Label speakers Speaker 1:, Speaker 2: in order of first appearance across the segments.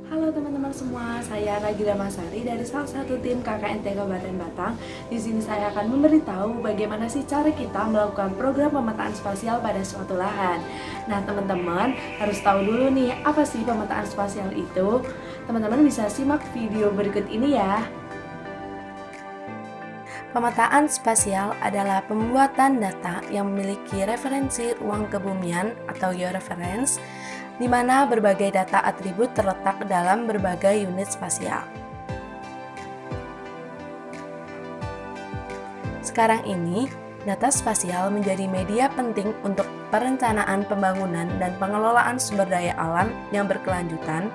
Speaker 1: Halo teman-teman semua, saya Nagila Masari dari salah satu tim KKNT Kabupaten Batang. Di sini saya akan memberitahu bagaimana sih cara kita melakukan program pemetaan spasial pada suatu lahan. Nah teman-teman harus tahu dulu nih apa sih pemetaan spasial itu. Teman-teman bisa simak video berikut ini ya. Pemetaan spasial adalah pembuatan data yang memiliki referensi ruang kebumian atau georeference, di mana berbagai data atribut terletak dalam berbagai unit spasial. Sekarang ini, data spasial menjadi media penting untuk perencanaan pembangunan dan pengelolaan sumber daya alam yang berkelanjutan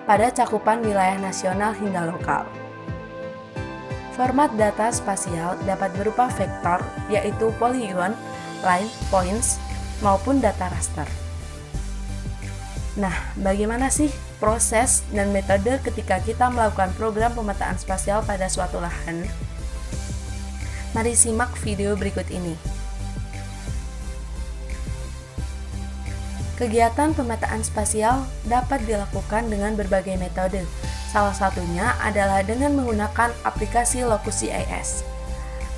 Speaker 1: pada cakupan wilayah nasional hingga lokal. Format data spasial dapat berupa vektor, yaitu polygon, line, points, maupun data raster. Nah, bagaimana sih proses dan metode ketika kita melakukan program pemetaan spasial pada suatu lahan? Mari simak video berikut ini. Kegiatan pemetaan spasial dapat dilakukan dengan berbagai metode. Salah satunya adalah dengan menggunakan aplikasi Locus GIS.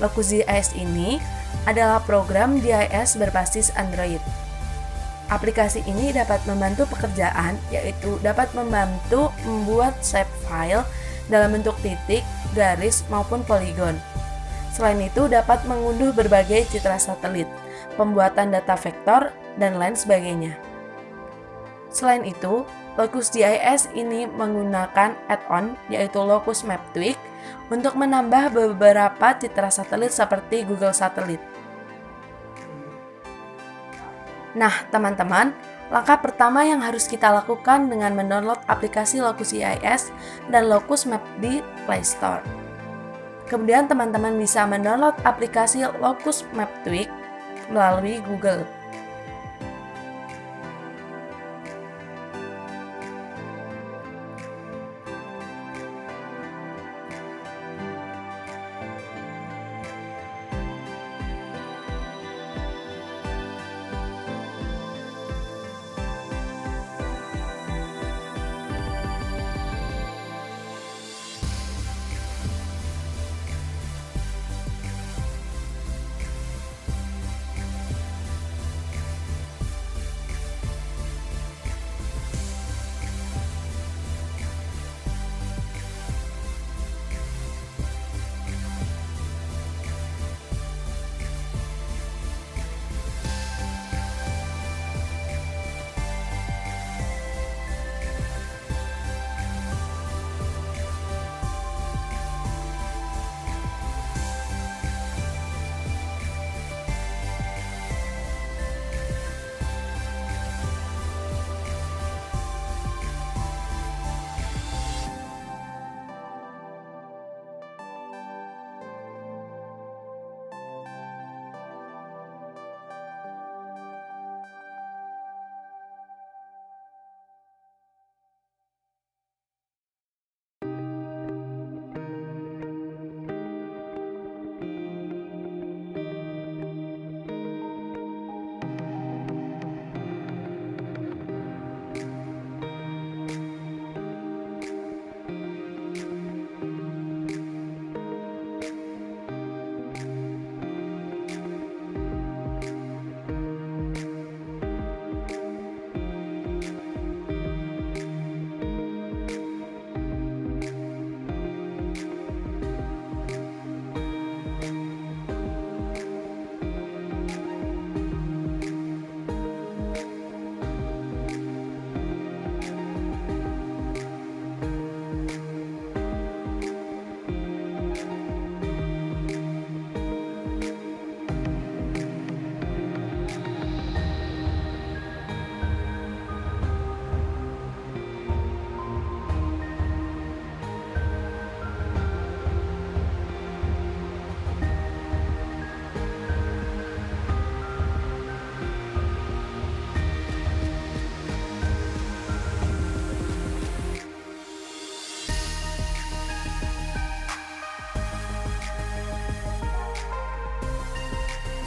Speaker 1: Locus GIS ini adalah program GIS berbasis Android. Aplikasi ini dapat membantu pekerjaan, yaitu dapat membantu membuat shapefile dalam bentuk titik, garis, maupun poligon. Selain itu, dapat mengunduh berbagai citra satelit, pembuatan data vektor, dan lain sebagainya. Selain itu, Locus GIS ini menggunakan add-on yaitu Locus Map Tweak untuk menambah beberapa citra satelit seperti Google Satelit. Nah, teman-teman, langkah pertama yang harus kita lakukan dengan mendownload aplikasi Locus GIS dan Locus Map di Play Store. Kemudian teman-teman bisa mendownload aplikasi Locus Map Tweak melalui Google.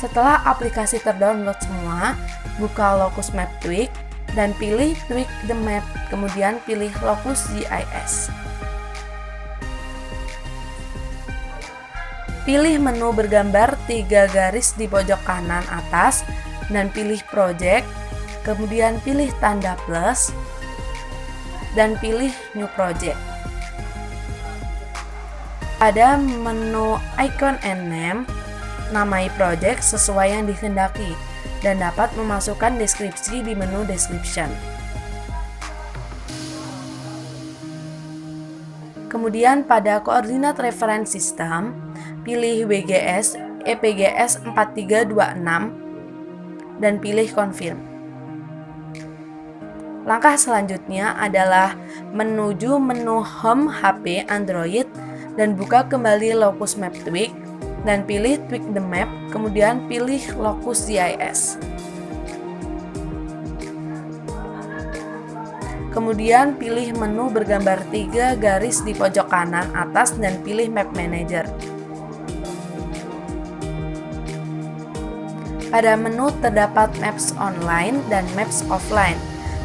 Speaker 1: Setelah aplikasi terdownload semua, buka Locus Map Tweak, dan pilih Tweak the Map, kemudian pilih Locus GIS. Pilih menu bergambar 3 garis di pojok kanan atas dan pilih Project, kemudian pilih tanda plus dan pilih New Project. Pada menu Icon and Name, namai project sesuai yang dikehendaki dan dapat memasukkan deskripsi di menu Description. Kemudian pada koordinat reference system, pilih WGS EPGS 4326 dan pilih Confirm. Langkah selanjutnya adalah menuju menu Home HP Android dan buka kembali Locus Map Tweak dan pilih Tweak the Map, kemudian pilih Locus GIS. Kemudian pilih menu bergambar 3 garis di pojok kanan atas dan pilih Map Manager. Pada menu terdapat Maps Online dan Maps Offline.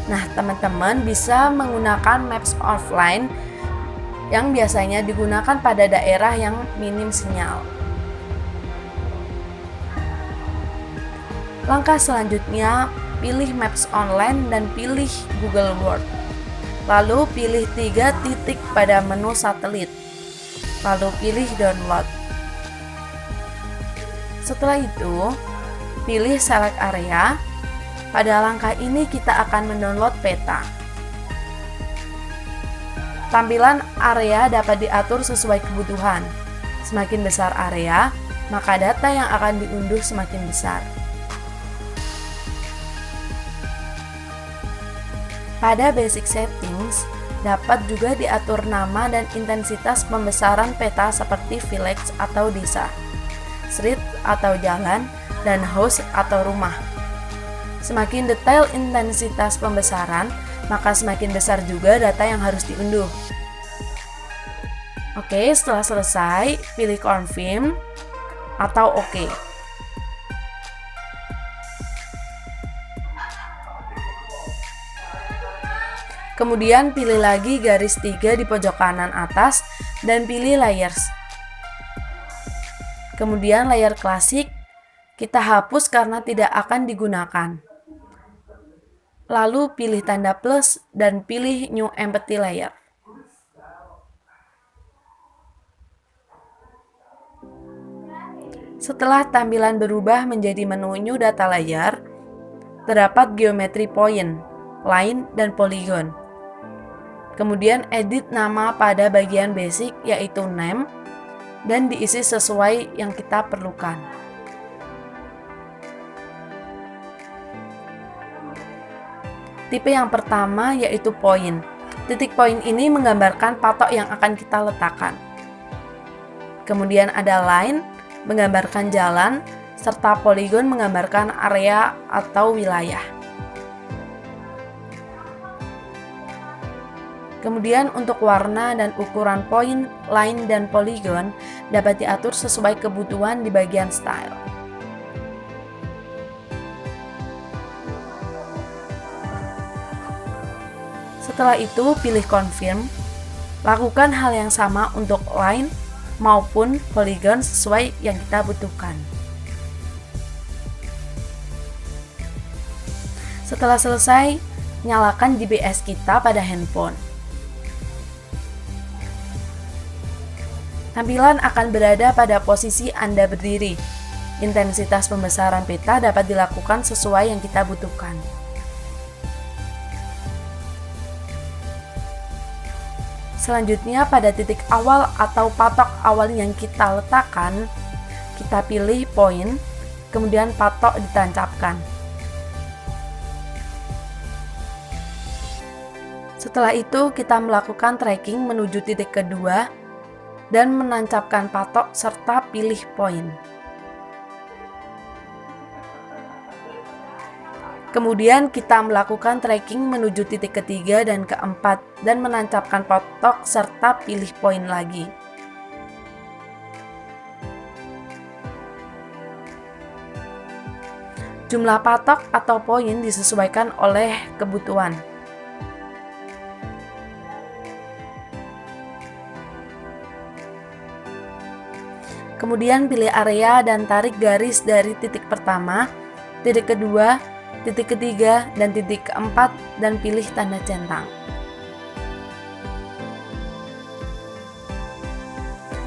Speaker 1: Nah, teman-teman bisa menggunakan Maps Offline yang biasanya digunakan pada daerah yang minim sinyal. Langkah selanjutnya, pilih Maps Online dan pilih Google World. Lalu pilih 3 titik pada menu satelit. Lalu pilih Download. Setelah itu, pilih Select Area. Pada langkah ini kita akan mendownload peta. Tampilan area dapat diatur sesuai kebutuhan. Semakin besar area, maka data yang akan diunduh semakin besar. Pada basic settings, dapat juga diatur nama dan intensitas pembesaran peta seperti village atau desa, street atau jalan, dan house atau rumah. Semakin detail intensitas pembesaran, maka semakin besar juga data yang harus diunduh. Oke, setelah selesai, pilih Confirm atau OK. Kemudian pilih lagi garis 3 di pojok kanan atas dan pilih Layers. Kemudian layer klasik kita hapus karena tidak akan digunakan. Lalu pilih tanda plus dan pilih New Empty Layer. Setelah tampilan berubah menjadi menu New Data Layer, terdapat geometry point, line, dan polygon. Kemudian edit nama pada bagian basic yaitu name dan diisi sesuai yang kita perlukan. Tipe yang pertama yaitu point. Titik point ini menggambarkan patok yang akan kita letakkan. Kemudian ada line, menggambarkan jalan, serta polygon menggambarkan area atau wilayah. Kemudian untuk warna dan ukuran point, line, dan polygon dapat diatur sesuai kebutuhan di bagian style. Setelah itu, pilih Confirm. Lakukan hal yang sama untuk line maupun polygon sesuai yang kita butuhkan. Setelah selesai, nyalakan GPS kita pada handphone. Tampilan akan berada pada posisi Anda berdiri. Intensitas pembesaran peta dapat dilakukan sesuai yang kita butuhkan. Selanjutnya, pada titik awal atau patok awal yang kita letakkan, kita pilih point, kemudian patok ditancapkan. Setelah itu, kita melakukan tracking menuju titik kedua dan menancapkan patok serta pilih point. Kemudian kita melakukan tracking menuju titik ketiga dan keempat dan menancapkan patok serta pilih point lagi. Jumlah patok atau poin disesuaikan oleh kebutuhan. Kemudian pilih area dan tarik garis dari titik pertama, titik kedua, titik ketiga, dan titik keempat, dan pilih tanda centang.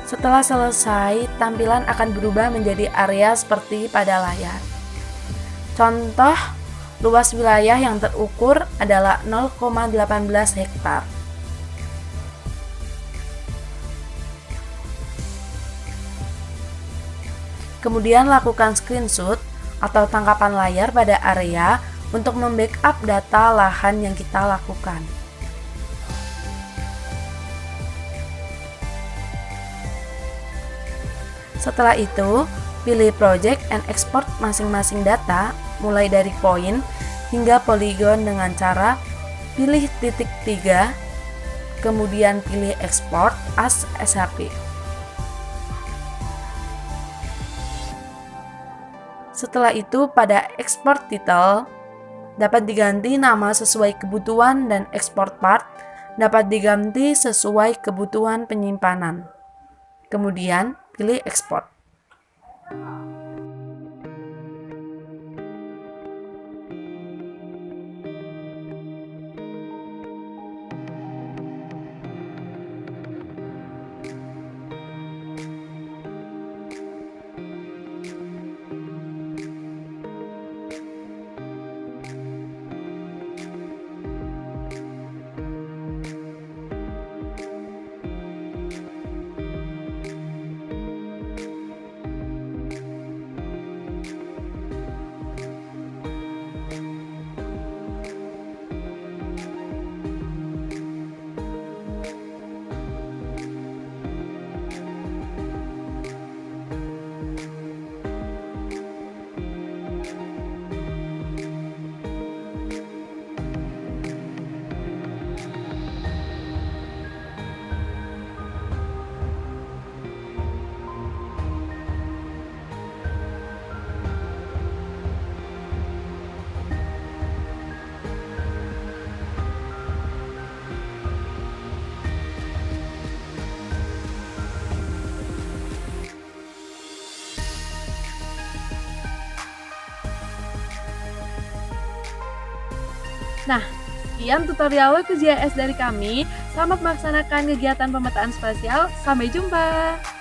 Speaker 1: Setelah selesai, tampilan akan berubah menjadi area seperti pada layar. Contoh, luas wilayah yang terukur adalah 0,18 hektar. Kemudian lakukan screenshot atau tangkapan layar pada area untuk membackup data lahan yang kita lakukan. Setelah itu, pilih project and export masing-masing data mulai dari poin hingga poligon dengan cara pilih titik 3, kemudian pilih export as SHP. Setelah itu, pada export title dapat diganti nama sesuai kebutuhan dan export path dapat diganti sesuai kebutuhan penyimpanan. Kemudian, pilih export. Nah, sekian tutorial Lokus GIS dari kami. Selamat melaksanakan kegiatan pemetaan spasial. Sampai jumpa!